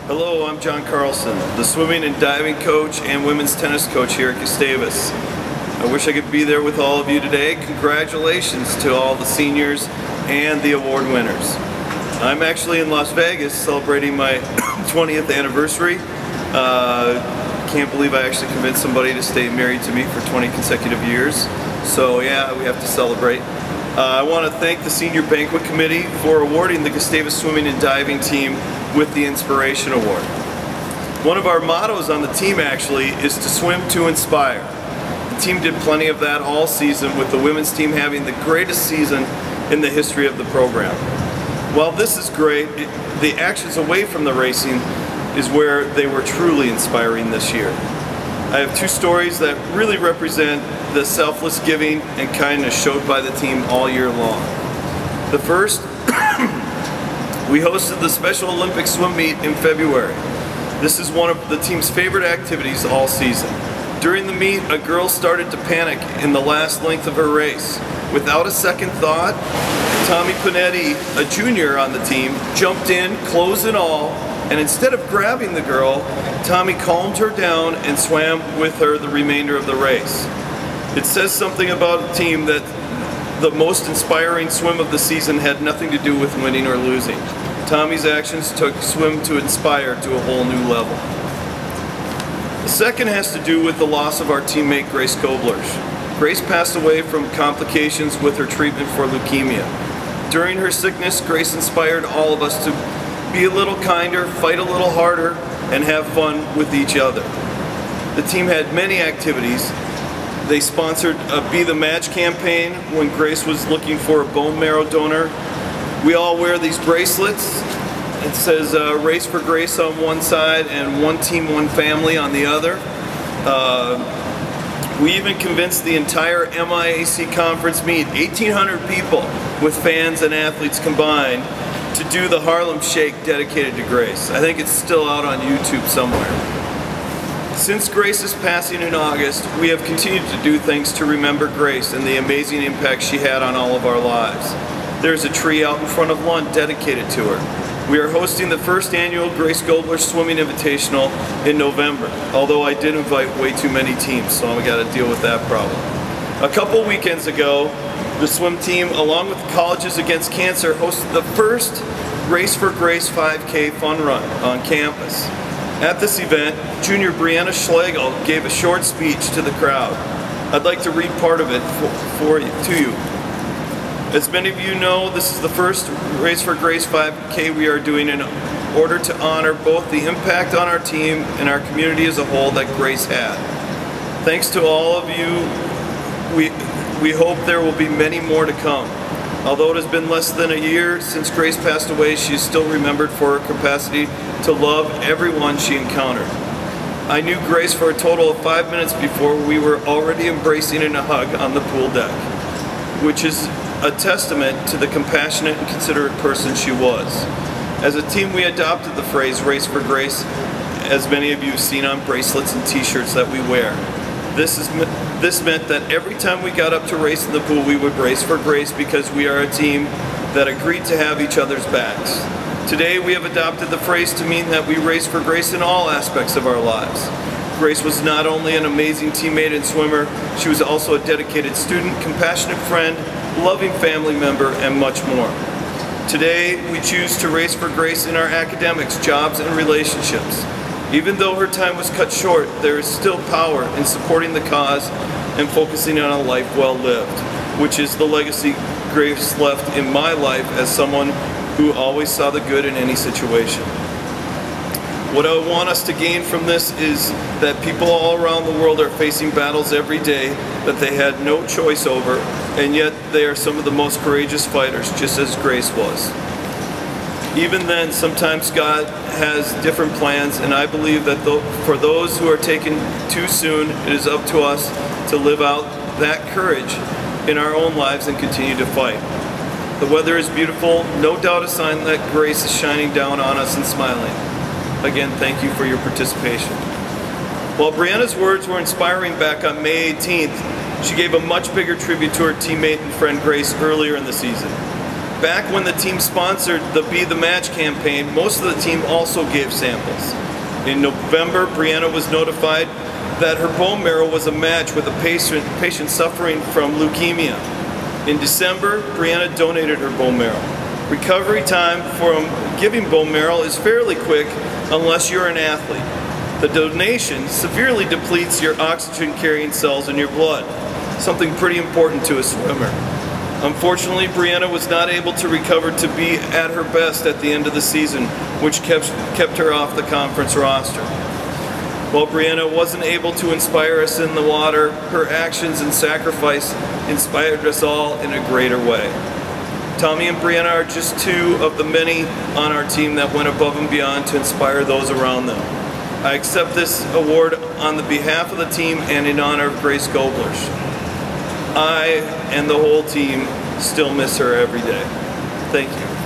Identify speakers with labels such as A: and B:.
A: Hello, I'm John Carlson, the swimming and diving coach and women's tennis coach here at Gustavus. I wish I could be there with all of you today. Congratulations to all the seniors and the award winners. I'm actually in Las Vegas celebrating my 20th anniversary. Can't believe I actually convinced somebody to stay married to me for 20 consecutive years. So yeah, we have to celebrate. I want to thank the Senior Banquet Committee for awarding the Gustavus Swimming and Diving team with the Inspiration Award. One of our mottos on the team actually is to swim to inspire. The team did plenty of that all season, with the women's team having the greatest season in the history of the program. While this is great, the actions away from the racing is where they were truly inspiring this year. I have two stories that really represent the selfless giving and kindness showed by the team all year long. The first, we hosted the Special Olympics swim meet in February. This is one of the team's favorite activities all season. During the meet, a girl started to panic in the last length of her race. Without a second thought, Tommy Panetti, a junior on the team, jumped in, clothes and all, and instead of grabbing the girl, Tommy calmed her down and swam with her the remainder of the race. It says something about a team that the most inspiring swim of the season had nothing to do with winning or losing. Tommy's actions took swim to inspire to a whole new level. The second has to do with the loss of our teammate Grace Goblirsch. Grace passed away from complications with her treatment for leukemia. During her sickness, Grace inspired all of us to be a little kinder, fight a little harder, and have fun with each other. The team had many activities. They sponsored a Be the Match campaign when Grace was looking for a bone marrow donor. We all wear these bracelets. It says Race for Grace on one side and One Team, One Family on the other. We even convinced the entire MIAC conference meet, 1,800 people with fans and athletes combined, to do the Harlem Shake dedicated to Grace. I think it's still out on YouTube somewhere. Since Grace's passing in August, we have continued to do things to remember Grace and the amazing impact she had on all of our lives. There's a tree out in front of Lund dedicated to her. We are hosting the first annual Grace Goblirsch Swimming Invitational in November, although I did invite way too many teams, so I got to deal with that problem. A couple weekends ago, the swim team, along with Colleges Against Cancer, hosted the first Race for Grace 5K fun run on campus. At this event, junior Brianna Schlegel gave a short speech to the crowd. I'd like to read part of it to you. As many of you know, this is the first Race for Grace 5K we are doing in order to honor both the impact on our team and our community as a whole that Grace had. Thanks to all of you, we hope there will be many more to come. Although it has been less than a year since Grace passed away, she is still remembered for her capacity to love everyone she encountered. I knew Grace for a total of 5 minutes before we were already embracing in a hug on the pool deck, which is a testament to the compassionate and considerate person she was. As a team, we adopted the phrase Race for Grace, as many of you have seen on bracelets and t-shirts that we wear. This meant that every time we got up to race in the pool, we would race for Grace because we are a team that agreed to have each other's backs. Today, we have adopted the phrase to mean that we race for Grace in all aspects of our lives. Grace was not only an amazing teammate and swimmer, she was also a dedicated student, compassionate friend, loving family member, and much more. Today, we choose to race for Grace in our academics, jobs, and relationships. Even though her time was cut short, there is still power in supporting the cause and focusing on a life well lived, which is the legacy Grace left in my life as someone who always saw the good in any situation. What I want us to gain from this is that people all around the world are facing battles every day that they had no choice over, and yet they are some of the most courageous fighters, just as Grace was. Even then, sometimes God has different plans, and I believe that for those who are taken too soon, it is up to us to live out that courage in our own lives and continue to fight. The weather is beautiful, no doubt a sign that Grace is shining down on us and smiling. Again, thank you for your participation. While Brianna's words were inspiring back on May 18th, she gave a much bigger tribute to her teammate and friend Grace earlier in the season. Back when the team sponsored the Be the Match campaign, most of the team also gave samples. In November, Brianna was notified that her bone marrow was a match with a patient suffering from leukemia. In December, Brianna donated her bone marrow. Recovery time from giving bone marrow is fairly quick unless you're an athlete. The donation severely depletes your oxygen-carrying cells in your blood, something pretty important to a swimmer. Unfortunately, Brianna was not able to recover to be at her best at the end of the season, which kept her off the conference roster. While Brianna wasn't able to inspire us in the water, her actions and sacrifice inspired us all in a greater way. Tommy and Brianna are just two of the many on our team that went above and beyond to inspire those around them. I accept this award on the behalf of the team and in honor of Grace Goblirsch. I and the whole team still miss her every day. Thank you.